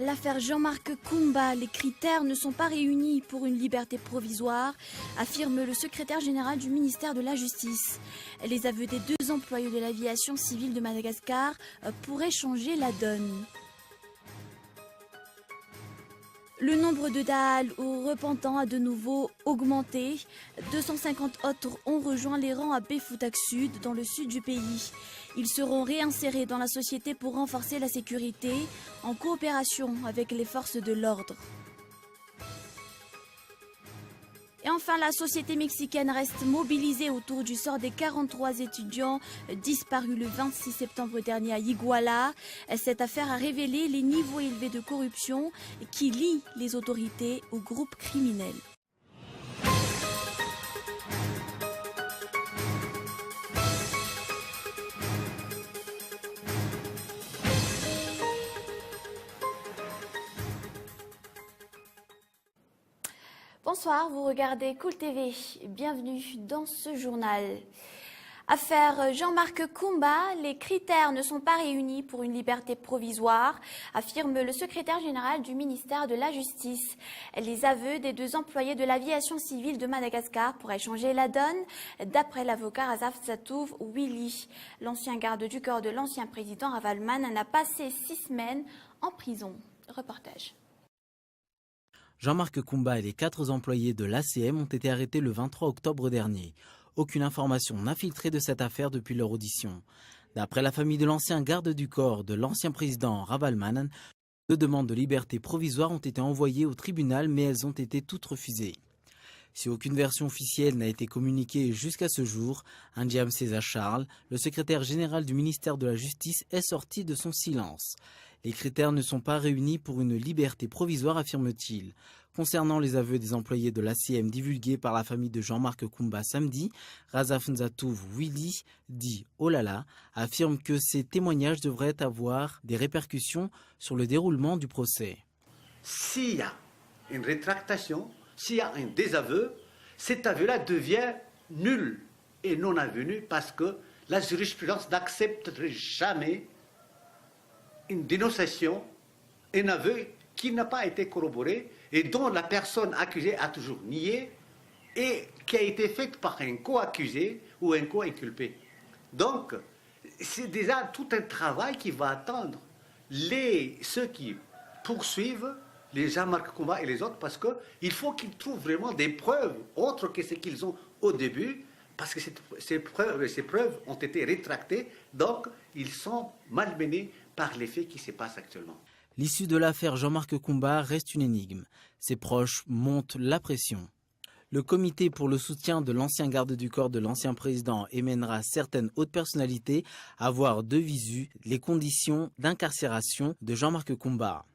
L'affaire Jean-Marc Koumba, les critères ne sont pas réunis pour une liberté provisoire, affirme le secrétaire général du ministère de la Justice. Les aveux des 2 employés de l'aviation civile de Madagascar pourraient changer la donne. Le nombre de Dahal ou repentants a de nouveau augmenté. 250 autres ont rejoint les rangs à Befoutak Sud, dans le sud du pays. Ils seront réinsérés dans la société pour renforcer la sécurité, en coopération avec les forces de l'ordre. Et enfin, la société mexicaine reste mobilisée autour du sort des 43 étudiants disparus le 26 septembre dernier à Iguala. Cette affaire a révélé les niveaux élevés de corruption qui lient les autorités aux groupes criminels. Bonsoir, vous regardez Cool TV. Bienvenue dans ce journal. Affaire Jean-Marc Koumba, les critères ne sont pas réunis pour une liberté provisoire, affirme le secrétaire général du ministère de la Justice. Les aveux des 2 employés de l'aviation civile de Madagascar pourraient changer la donne, d'après l'avocat Razaf Zatouf Willy. L'ancien garde du corps de l'ancien président Ravalman a passé 6 semaines en prison. Reportage. Jean-Marc Koumba et les 4 employés de l'ACM ont été arrêtés le 23 octobre dernier. Aucune information n'a filtré de cette affaire depuis leur audition. D'après la famille de l'ancien garde du corps de l'ancien président Ravalman, 2 demandes de liberté provisoire ont été envoyées au tribunal, mais elles ont été toutes refusées. Si aucune version officielle n'a été communiquée jusqu'à ce jour, Ndiam César Charles, le secrétaire général du ministère de la Justice, est sorti de son silence. Les critères ne sont pas réunis pour une liberté provisoire, affirme-t-il. Concernant les aveux des employés de l'ACM divulgués par la famille de Jean-Marc Koumba samedi, Razaf Nzatouf Willy, dit « Oh là là », affirme que ces témoignages devraient avoir des répercussions sur le déroulement du procès. S'il y a une rétractation, s'il y a un désaveu, cet aveu-là devient nul et non avenu parce que la jurisprudence n'accepterait jamais une dénonciation, un aveu qui n'a pas été corroboré et dont la personne accusée a toujours nié et qui a été faite par un co-accusé ou un co-inculpé. Donc, c'est déjà tout un travail qui va attendre ceux qui poursuivent les Jean-Marc Koumba et les autres, parce qu'il faut qu'ils trouvent vraiment des preuves autres que ce qu'ils ont au début, parce que ces preuves ont été rétractées, donc ils sont malmenés par les faits qui se passent actuellement. L'issue de l'affaire Jean-Marc Koumba reste une énigme. Ses proches montent la pression. Le comité pour le soutien de l'ancien garde du corps de l'ancien président mènera certaines hautes personnalités à voir de visu les conditions d'incarcération de Jean-Marc Koumba.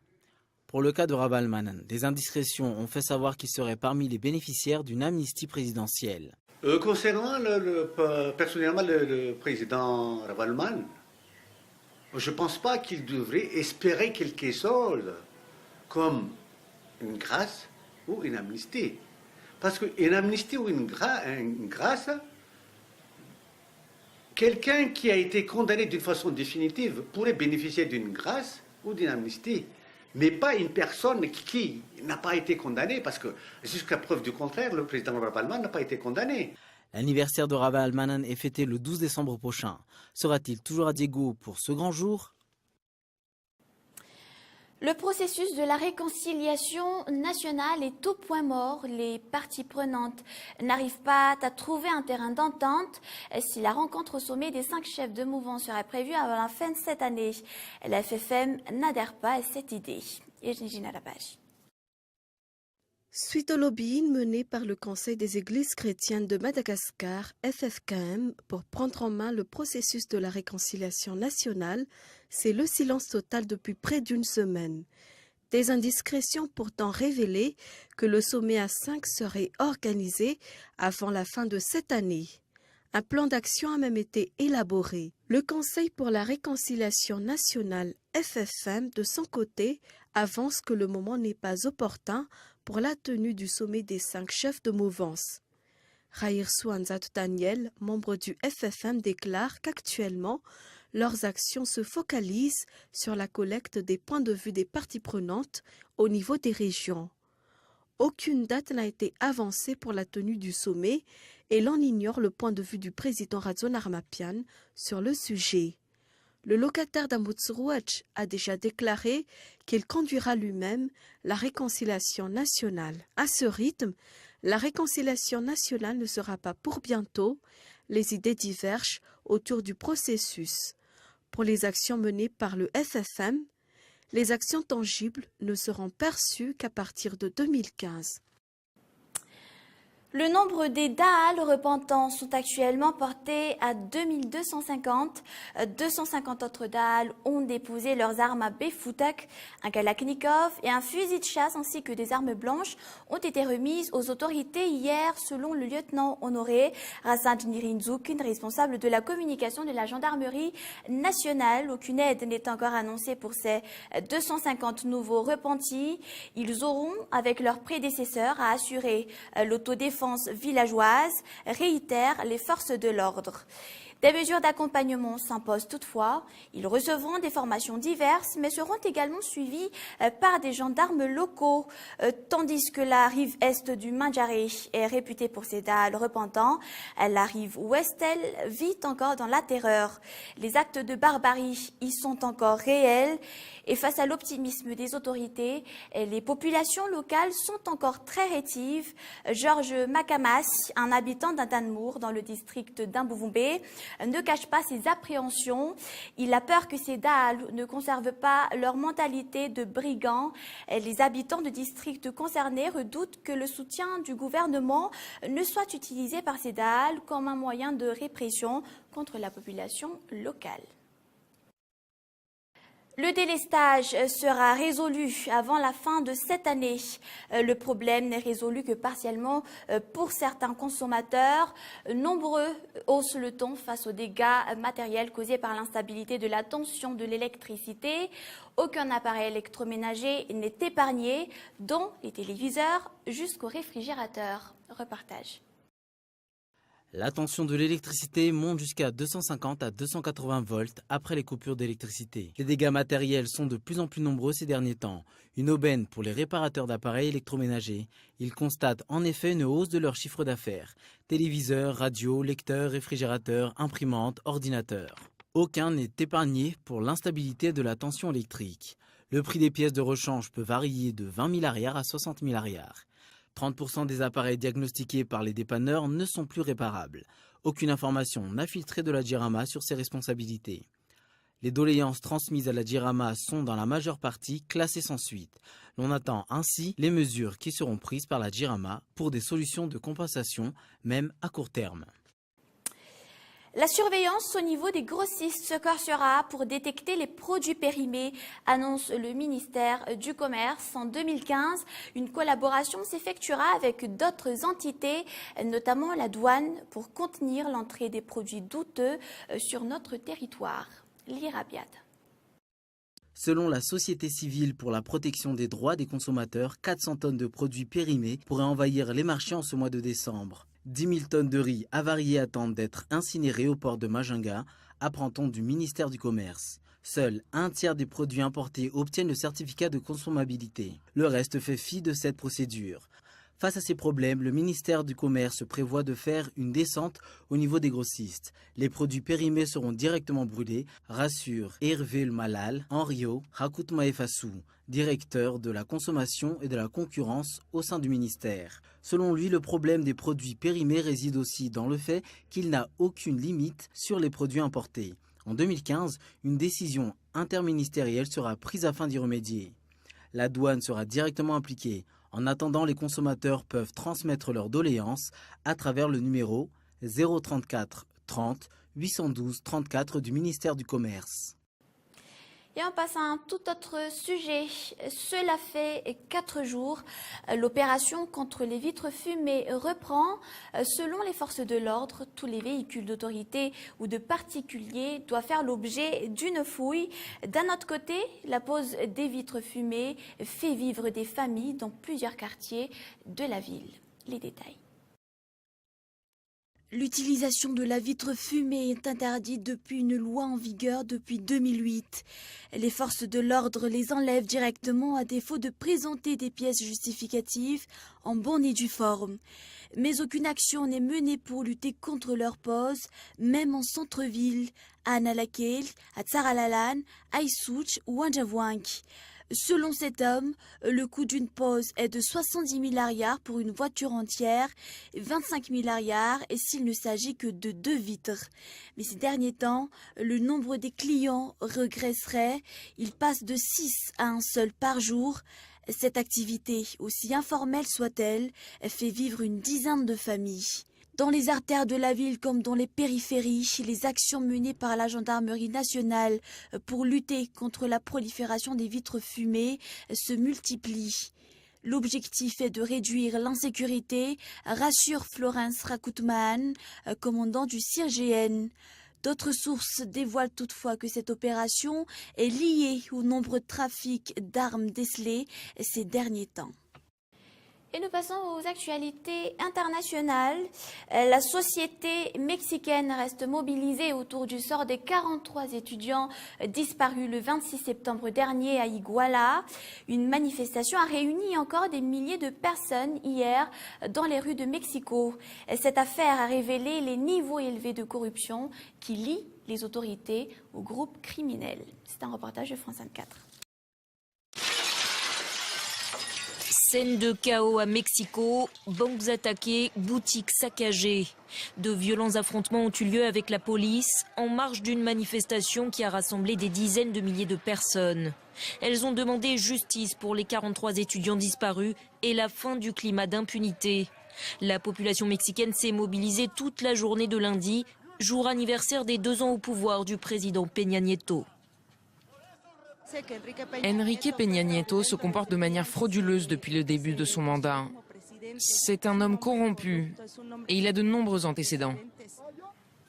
Pour le cas de Ravalman, des indiscrétions ont fait savoir qu'il serait parmi les bénéficiaires d'une amnistie présidentielle. Concernant personnellement le président Ravalman, je ne pense pas qu'il devrait espérer quelque chose comme une grâce ou une amnistie. Parce qu'une amnistie ou une grâce, quelqu'un qui a été condamné d'une façon définitive pourrait bénéficier d'une grâce ou d'une amnistie, mais pas une personne qui n'a pas été condamnée, parce que jusqu'à preuve du contraire, le président Ravalman n'a pas été condamné. L'anniversaire de Ravalman est fêté le 12 décembre prochain. Sera-t-il toujours à Diego pour ce grand jour ? Le processus de la réconciliation nationale est au point mort. Les parties prenantes n'arrivent pas à trouver un terrain d'entente. Si la rencontre au sommet des 5 chefs de mouvement serait prévue avant la fin de cette année, la FFM n'adhère pas à cette idée. Gina Lapage. Suite au lobbying mené par le Conseil des Églises chrétiennes de Madagascar, FFKM, pour prendre en main le processus de la réconciliation nationale, c'est le silence total depuis près d'une semaine. Des indiscrétions pourtant révélées que le sommet à 5 serait organisé avant la fin de cette année. Un plan d'action a même été élaboré. Le Conseil pour la réconciliation nationale, FFM, de son côté, avance que le moment n'est pas opportun pour la tenue du sommet des 5 chefs de mouvance. Raïr Souanzat Daniel, membre du FFM, déclare qu'actuellement, leurs actions se focalisent sur la collecte des points de vue des parties prenantes au niveau des régions. Aucune date n'a été avancée pour la tenue du sommet et l'on ignore le point de vue du président Razon Armapian sur le sujet. Le locataire d'Amutsuruach a déjà déclaré qu'il conduira lui-même la réconciliation nationale. À ce rythme, la réconciliation nationale ne sera pas pour bientôt. Les idées divergent autour du processus. Pour les actions menées par le FFM, les actions tangibles ne seront perçues qu'à partir de 2015. Le nombre des Da'al repentants sont actuellement portés à 2250. 250 autres Da'al ont déposé leurs armes à Befoutak, un Kalachnikov et un fusil de chasse ainsi que des armes blanches ont été remises aux autorités hier selon le lieutenant honoré Razan Nirinzouk, responsable de la communication de la gendarmerie nationale. Aucune aide n'est encore annoncée pour ces 250 nouveaux repentis. Ils auront, avec leurs prédécesseurs, à assurer l'autodéfense villageoise, réitèrent les forces de l'ordre. Des mesures d'accompagnement s'imposent toutefois. Ils recevront des formations diverses, mais seront également suivis par des gendarmes locaux. Tandis que la rive est du Mandjaré est réputée pour ses Da'al repentants, la rive ouest, elle, vit encore dans la terreur. Les actes de barbarie y sont encore réels. Et face à l'optimisme des autorités, les populations locales sont encore très rétives. Georges Makamas, un habitant d'Intanmour dans le district d'Imbouvoumbe, ne cache pas ses appréhensions. Il a peur que ces Da'al ne conservent pas leur mentalité de brigands. Les habitants du district concernés redoutent que le soutien du gouvernement ne soit utilisé par ces Da'al comme un moyen de répression contre la population locale. Le délestage sera résolu avant la fin de cette année. Le problème n'est résolu que partiellement pour certains consommateurs. Nombreux haussent le ton face aux dégâts matériels causés par l'instabilité de la tension de l'électricité. Aucun appareil électroménager n'est épargné, dont les téléviseurs jusqu'aux réfrigérateurs. Reportage. La tension de l'électricité monte jusqu'à 250 à 280 volts après les coupures d'électricité. Les dégâts matériels sont de plus en plus nombreux ces derniers temps. Une aubaine pour les réparateurs d'appareils électroménagers. Ils constatent en effet une hausse de leur chiffre d'affaires. Téléviseurs, radios, lecteurs, réfrigérateurs, imprimantes, ordinateurs. Aucun n'est épargné pour l'instabilité de la tension électrique. Le prix des pièces de rechange peut varier de 20 000 arrières à 60 000 arrières. 30% des appareils diagnostiqués par les dépanneurs ne sont plus réparables. Aucune information n'a filtré de la Djirama sur ses responsabilités. Les doléances transmises à la Djirama sont dans la majeure partie classées sans suite. L'on attend ainsi les mesures qui seront prises par la Djirama pour des solutions de compensation, même à court terme. La surveillance au niveau des grossistes se corsera pour détecter les produits périmés, annonce le ministère du Commerce. En 2015, une collaboration s'effectuera avec d'autres entités, notamment la douane, pour contenir l'entrée des produits douteux sur notre territoire. L'Irabiad. Selon la Société civile pour la protection des droits des consommateurs, 400 tonnes de produits périmés pourraient envahir les marchés en ce mois de décembre. 10 000 tonnes de riz avariés attendent d'être incinérées au port de Majinga, apprend-on du ministère du Commerce. Seul un tiers des produits importés obtiennent le certificat de consommabilité. Le reste fait fi de cette procédure. Face à ces problèmes, le ministère du Commerce prévoit de faire une descente au niveau des grossistes. Les produits périmés seront directement brûlés, rassure Hervé Malal Henrio Rakoutma Efassou, directeur de la consommation et de la concurrence au sein du ministère. Selon lui, le problème des produits périmés réside aussi dans le fait qu'il n'a aucune limite sur les produits importés. En 2015, une décision interministérielle sera prise afin d'y remédier. La douane sera directement impliquée. En attendant, les consommateurs peuvent transmettre leurs doléances à travers le numéro 034 30 812 34 du ministère du Commerce. Et on passe à un tout autre sujet. Cela fait 4 jours. L'opération contre les vitres fumées reprend. Selon les forces de l'ordre, tous les véhicules d'autorité ou de particuliers doivent faire l'objet d'une fouille. D'un autre côté, la pose des vitres fumées fait vivre des familles dans plusieurs quartiers de la ville. Les détails. L'utilisation de la vitre fumée est interdite depuis une loi en vigueur depuis 2008. Les forces de l'ordre les enlèvent directement à défaut de présenter des pièces justificatives en bonne et due forme. Mais aucune action n'est menée pour lutter contre leur pose, même en centre-ville, à Analakeel, à Tsaralalan, à Issouch ou à Njavouank. Selon cet homme, le coût d'une pause est de 70 000 ariars pour une voiture entière, 25 000 ariars et s'il ne s'agit que de 2 vitres. Mais ces derniers temps, le nombre des clients regresserait. Il passe de 6 à 1 seul par jour. Cette activité, aussi informelle soit-elle, fait vivre une dizaine de familles. Dans les artères de la ville comme dans les périphéries, les actions menées par la gendarmerie nationale pour lutter contre la prolifération des vitres fumées se multiplient. L'objectif est de réduire l'insécurité, rassure Florence Rakoutman, commandant du CIRGN. D'autres sources dévoilent toutefois que cette opération est liée au nombreux trafics d'armes décelés ces derniers temps. Et nous passons aux actualités internationales. La société mexicaine reste mobilisée autour du sort des 43 étudiants disparus le 26 septembre dernier à Iguala. Une manifestation a réuni encore des milliers de personnes hier dans les rues de Mexico. Cette affaire a révélé les niveaux élevés de corruption qui lient les autorités aux groupes criminels. C'est un reportage de France 24. Scène de chaos à Mexico, banques attaquées, boutiques saccagées. De violents affrontements ont eu lieu avec la police en marge d'une manifestation qui a rassemblé des dizaines de milliers de personnes. Elles ont demandé justice pour les 43 étudiants disparus et la fin du climat d'impunité. La population mexicaine s'est mobilisée toute la journée de lundi, jour anniversaire des 2 ans au pouvoir du président Peña Nieto. Enrique Peña Nieto se comporte de manière frauduleuse depuis le début de son mandat. C'est un homme corrompu et il a de nombreux antécédents.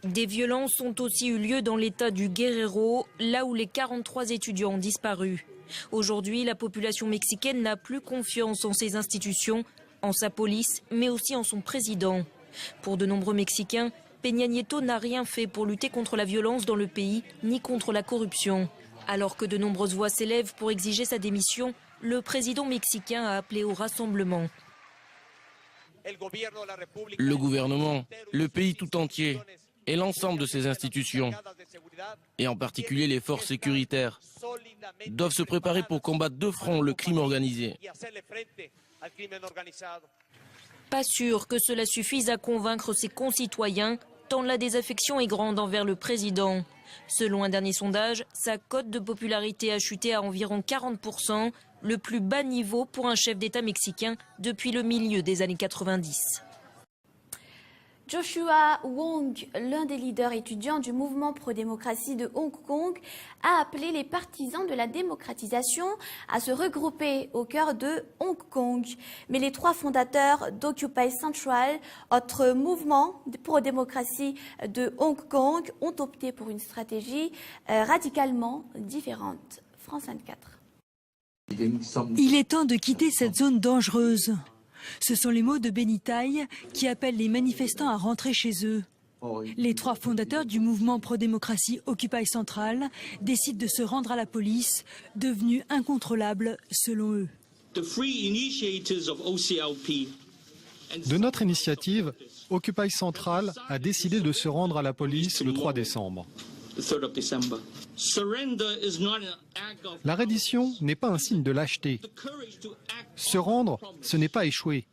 Des violences ont aussi eu lieu dans l'état du Guerrero, là où les 43 étudiants ont disparu. Aujourd'hui, la population mexicaine n'a plus confiance en ses institutions, en sa police, mais aussi en son président. Pour de nombreux Mexicains, Peña Nieto n'a rien fait pour lutter contre la violence dans le pays, ni contre la corruption. Alors que de nombreuses voix s'élèvent pour exiger sa démission, le président mexicain a appelé au rassemblement. Le gouvernement, le pays tout entier et l'ensemble de ses institutions, et en particulier les forces sécuritaires, doivent se préparer pour combattre de front le crime organisé. Pas sûr que cela suffise à convaincre ses concitoyens, tant la désaffection est grande envers le président. Selon un dernier sondage, sa cote de popularité a chuté à environ 40%, le plus bas niveau pour un chef d'État mexicain depuis le milieu des années 90. Joshua Wong, l'un des leaders étudiants du mouvement pro-démocratie de Hong Kong, a appelé les partisans de la démocratisation à se regrouper au cœur de Hong Kong. Mais les 3 fondateurs d'Occupy Central, autre mouvement pro-démocratie de Hong Kong, ont opté pour une stratégie radicalement différente. France 24. Il est temps de quitter cette zone dangereuse. Ce sont les mots de Benny Tai qui appellent les manifestants à rentrer chez eux. Les 3 fondateurs du mouvement pro-démocratie Occupy Central décident de se rendre à la police, devenue incontrôlable selon eux. De notre initiative, Occupy Central a décidé de se rendre à la police le 3 décembre. La reddition n'est pas un signe de lâcheté. Se rendre, ce n'est pas échouer.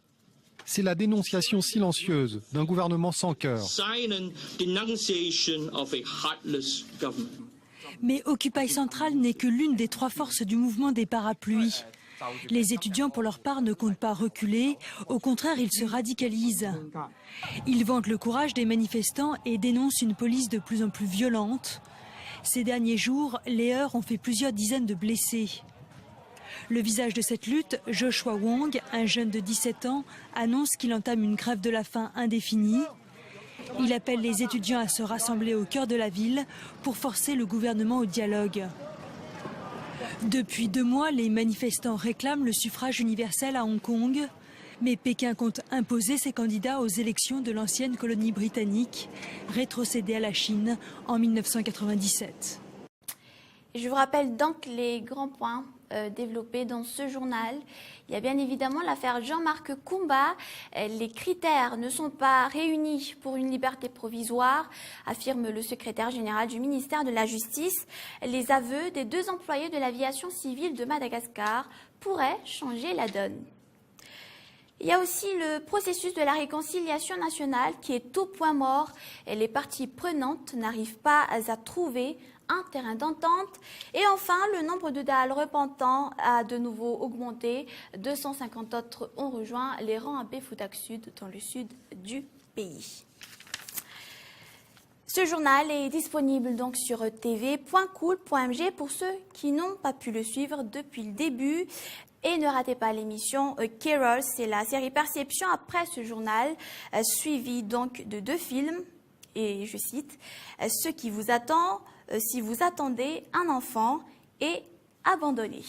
C'est la dénonciation silencieuse d'un gouvernement sans cœur. Mais Occupy Central n'est que l'une des 3 forces du mouvement des parapluies. Les étudiants, pour leur part, ne comptent pas reculer. Au contraire, ils se radicalisent. Ils vantent le courage des manifestants et dénoncent une police de plus en plus violente. Ces derniers jours, les heurts ont fait plusieurs dizaines de blessés. Le visage de cette lutte, Joshua Wong, un jeune de 17 ans, annonce qu'il entame une grève de la faim indéfinie. Il appelle les étudiants à se rassembler au cœur de la ville pour forcer le gouvernement au dialogue. Depuis 2 mois, les manifestants réclament le suffrage universel à Hong Kong. Mais Pékin compte imposer ses candidats aux élections de l'ancienne colonie britannique, rétrocédée à la Chine en 1997. Je vous rappelle donc les grands points développés dans ce journal. Il y a bien évidemment l'affaire Jean-Marc Koumba. Les critères ne sont pas réunis pour une liberté provisoire, affirme le secrétaire général du ministère de la Justice. Les aveux des 2 employés de l'aviation civile de Madagascar pourraient changer la donne. Il y a aussi le processus de la réconciliation nationale qui est au point mort et les parties prenantes n'arrivent pas à trouver un terrain d'entente. Et enfin, le nombre de Dahal repentants a de nouveau augmenté. 250 autres ont rejoint les rangs à Béfoutak Sud, dans le sud du pays. Ce journal est disponible donc sur tv.cool.mg pour ceux qui n'ont pas pu le suivre depuis le début. Et ne ratez pas l'émission Carol, c'est la série Perception après ce journal, suivi donc de 2 films. Et je cite, ce qui vous attend si vous attendez un enfant est abandonné.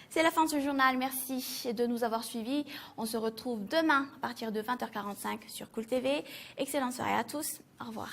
C'est la fin de ce journal. Merci de nous avoir suivis. On se retrouve demain à partir de 20h45 sur Cool TV. Excellente soirée à tous. Au revoir.